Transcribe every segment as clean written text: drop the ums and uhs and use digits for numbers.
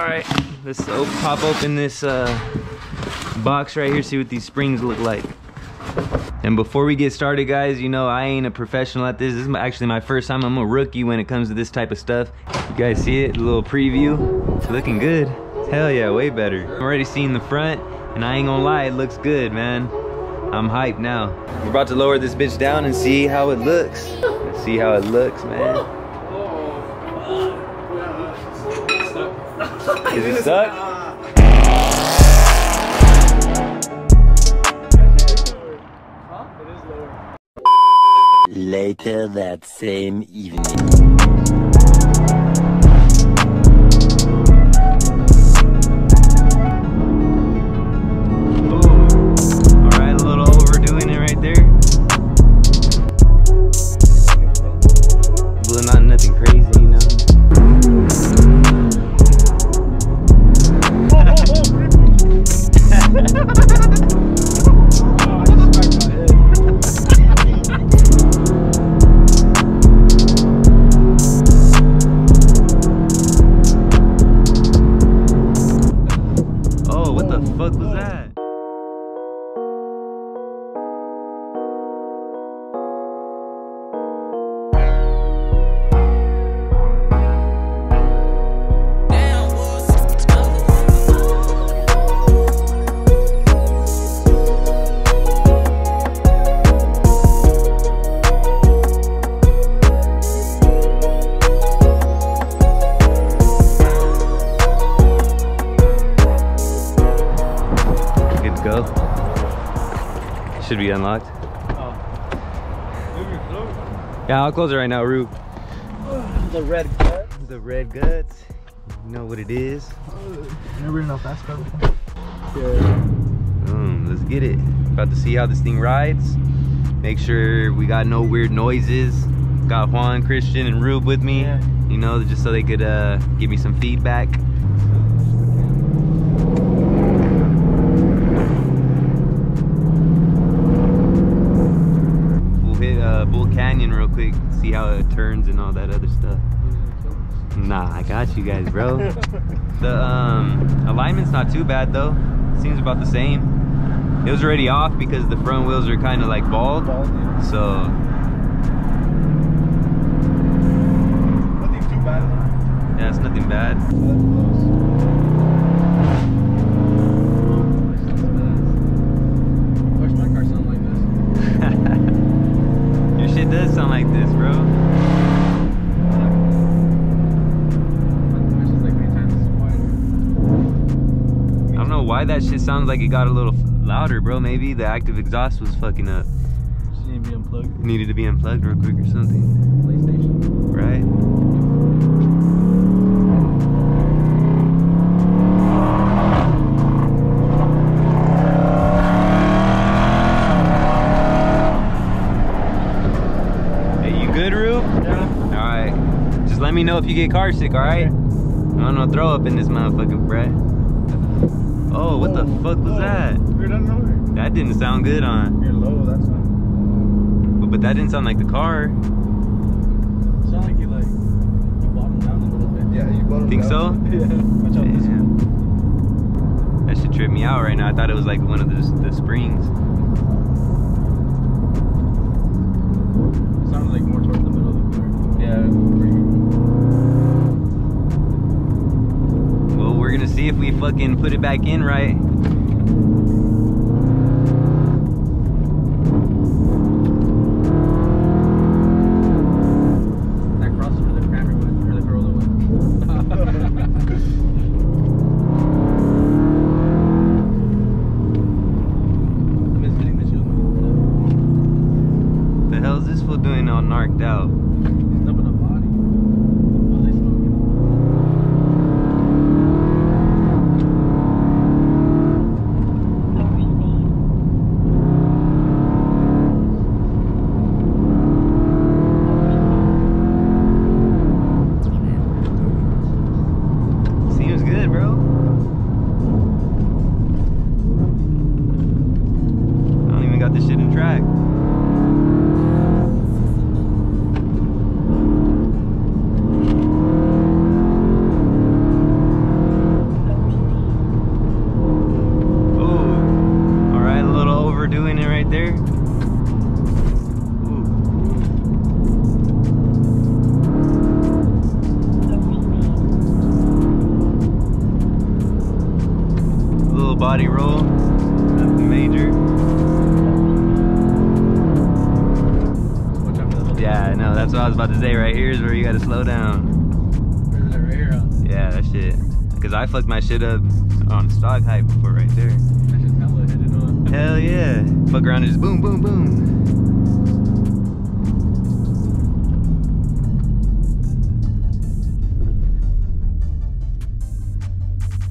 Alright, let's pop open this box right here, see what these springs look like. And before we get started, guys, you know I ain't a professional at this. This is actually my first time. I'm a rookie when it comes to this type of stuff. You guys see it? A little preview. It's looking good. Hell yeah, way better. I'm already seeing the front, and I ain't gonna lie, it looks good, man. I'm hyped now. We're about to lower this bitch down and see how it looks. Let's see how it looks, man. Is it stuck? Later that same evening. Should be unlocked. Yeah, I'll close it right now, Rube. The red guts. The red guts. You know what it is. Never enough fast car before. Let's get it. About to see how this thing rides. Make sure we got no weird noises. Got Juan, Christian, and Rube with me. Yeah. You know, just so they could give me some feedback. Canyon real quick, see how it turns and all that other stuff. Nah, I got you guys, bro. The alignment's not too bad though. Seems about the same. It was already off because the front wheels are kind of like bald. So nothing too bad. Yeah, it's nothing bad. Wish my car sounded like this. It does sound like this, bro. I don't know why that shit sounds like it got a little louder, bro. Maybe the active exhaust was fucking up. Just need to be unplugged. Needed to be unplugged real quick or something. PlayStation. Right? Let me know if you get car sick, alright? I don't know, throw up in this motherfucker, bruh. Oh, what the fuck was that? That didn't sound good, huh? You're low, that's not. But that didn't sound like the car. It sounded like you bottomed down a little bit. Yeah, you bottomed Think down. so? Yeah. Watch out this one. That should trip me out right now. I thought it was like one of the springs. It sounded like more towards the middle of the car. Yeah. We're gonna see if we fucking put it back in right. That crosses for the Camry one, or the Corolla one. I'm just hitting the shield. The hell is this fool doing all narked out? He's dumping a body. Oh, they smoking. body roll. Nothing major. Yeah, no, that's what I was about to say. Right here is where you gotta slow down. Where's that right here? Huh? Yeah, that shit. Cause I fucked my shit up on stock height before right there. That shit's hella hidden on. Hell yeah. Fuck around and just boom, boom, boom.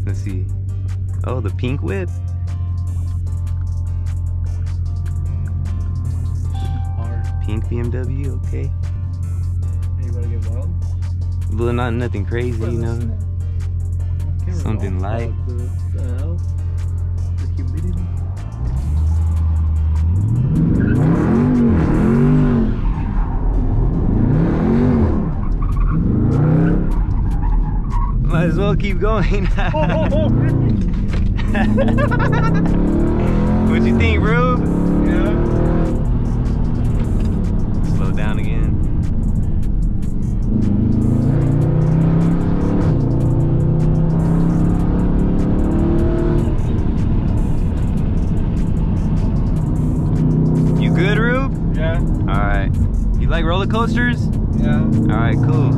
Let's see. Oh, the pink whip. Hard. Pink BMW, okay. Hey, you wanna get wild? Well, not nothing crazy, you know. Something light. The hell? The humidity? Might as well keep going. What you think, bro? Yeah. Slow down again. You good, Rube? Yeah. Alright. You like roller coasters? Yeah. Alright, cool.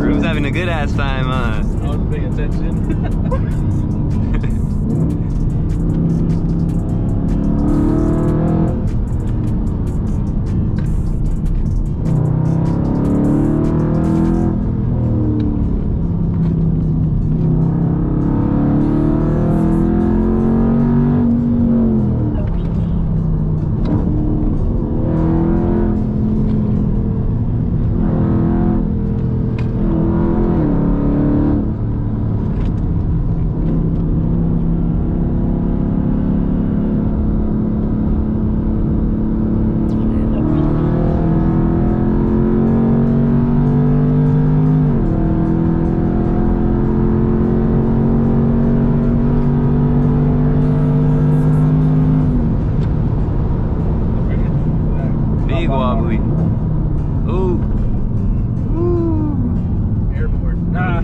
Rube's having a good ass time, huh? I wasn't paying attention. Big wobbly. Ooh. Ooh. Airport. Nah.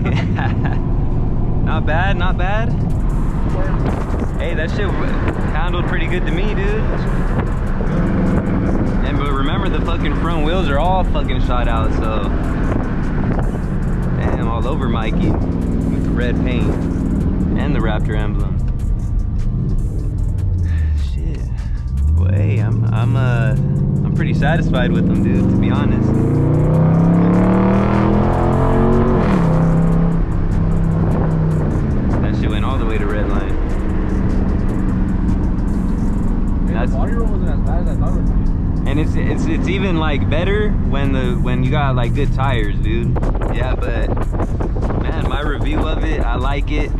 Not bad, not bad. Hey, that shit handled pretty good to me, dude. And but remember, the fucking front wheels are all fucking shot out, so. Damn, all over Mikey. With the red paint. And the Raptor emblem. Shit. Well, hey, I'm pretty satisfied with them, dude, to be honest. That shit went all the way to red line. The body roll wasn't as bad as I thought it would be. And it's even like better when you got like good tires, dude. Yeah, but man, my review of it, I like it.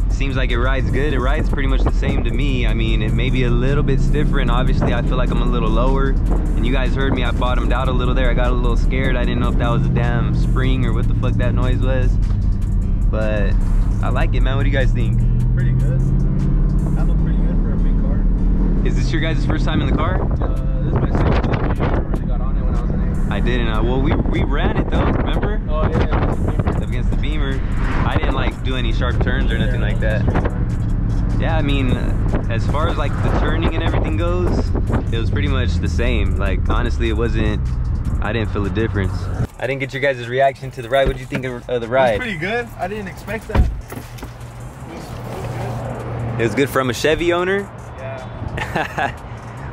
Seems like it rides good. It rides pretty much the same to me. I mean, it may be a little bit stiffer, and obviously I feel like I'm a little lower. And you guys heard me, I bottomed out a little there. I got a little scared. I didn't know if that was a damn spring or what the fuck that noise was. But I like it, man. What do you guys think? Pretty good. Handled pretty good for a big car. Is this your guys' first time in the car? This is my second time. I never really got on it when I was in it. I didn't. Well, we ran it though, remember? Oh yeah. Against the Beamer. I didn't like do any sharp turns or nothing like that. Yeah, I mean, as far as like the turning and everything goes, it was pretty much the same. Like, honestly, it wasn't, I didn't feel a difference. I didn't get your guys' reaction to the ride. What did you think of the ride? It was pretty good. I didn't expect that. It was good from a Chevy owner? Yeah.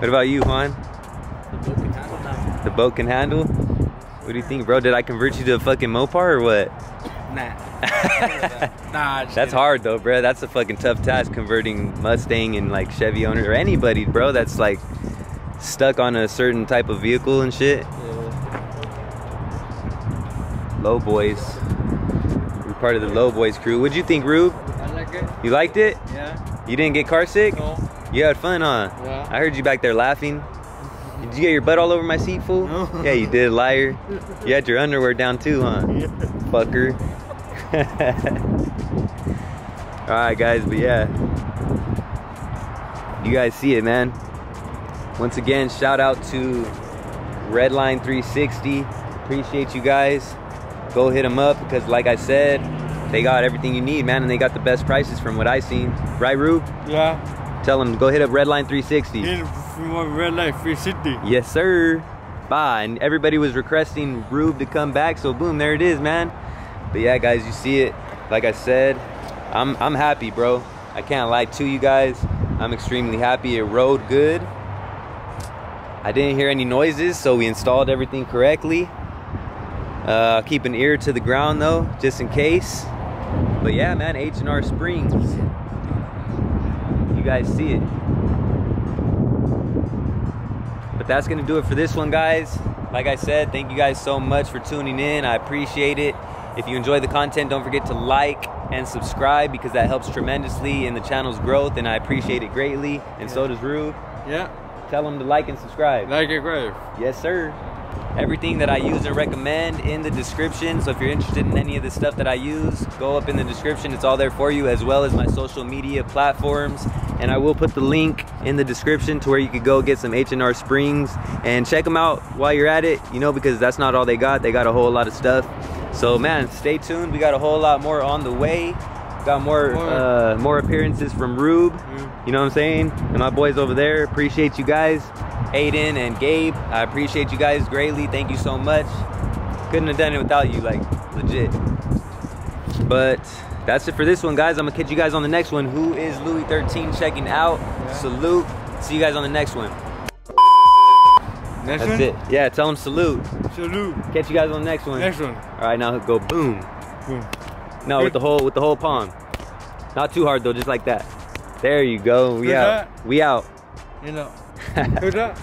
What about you, Juan? The boat can handle now. The boat can handle? What do you think, bro? Did I convert you to a fucking Mopar or what? Nah. That's hard though, bro. That's a fucking tough task, converting Mustang and like Chevy owner or anybody, bro. That's like stuck on a certain type of vehicle and shit. Yeah. Low Boys. We're part of the Low Boys crew. What'd you think, Rube? I like it. You liked it? Yeah. You didn't get car sick? No. You had fun, huh? Yeah. I heard you back there laughing. Did you get your butt all over my seat, fool? No. Yeah, you did, liar. You had your underwear down too, huh? Yeah. Fucker. Alright, guys, but yeah. You guys see it, man. Once again, shout out to Redline 360. Appreciate you guys. Go hit them up because, like I said, they got everything you need, man, and they got the best prices from what I seen. Right, Rube? Yeah. Tell them to go hit up Redline 360. Red light, free city. Yes, sir. Bye. And everybody was requesting Rube to come back, so boom, there it is, man. But yeah, guys, you see it. Like I said, I'm happy, bro. I can't lie to you guys. I'm extremely happy. It rode good. I didn't hear any noises, so we installed everything correctly. Keep an ear to the ground though, just in case. But yeah, man, H&R Springs. You guys see it. But that's gonna do it for this one, guys. Like I said, thank you guys so much for tuning in. I appreciate it. If you enjoy the content, don't forget to like and subscribe because that helps tremendously in the channel's growth, and I appreciate it greatly. And so does Rube. Yeah. Tell them to like and subscribe. Like it, great. Yes, sir. Everything that I use and recommend in the description. So if you're interested in any of the stuff that I use, go up in the description. It's all there for you, as well as my social media platforms. And I will put the link in the description to where you could go get some H&R Springs and check them out while you're at it, you know, because that's not all they got. They got a whole lot of stuff. So man, stay tuned. We got a whole lot more on the way. Got more appearances from Rube. You know what I'm saying? And my boys over there. Appreciate you guys. Aiden and Gabe, I appreciate you guys greatly. Thank you so much. Couldn't have done it without you, like, legit. But that's it for this one, guys. I'm gonna catch you guys on the next one. Who is LouieXIII checking out? Yeah. Salute. See you guys on the next one. Next that's one? it. Yeah, tell them salute. Salute. Catch you guys on the next one. Next one. All right, now go boom. Boom. No, with the whole palm. Not too hard though, just like that. There you go. We out. We out. You know. Good job.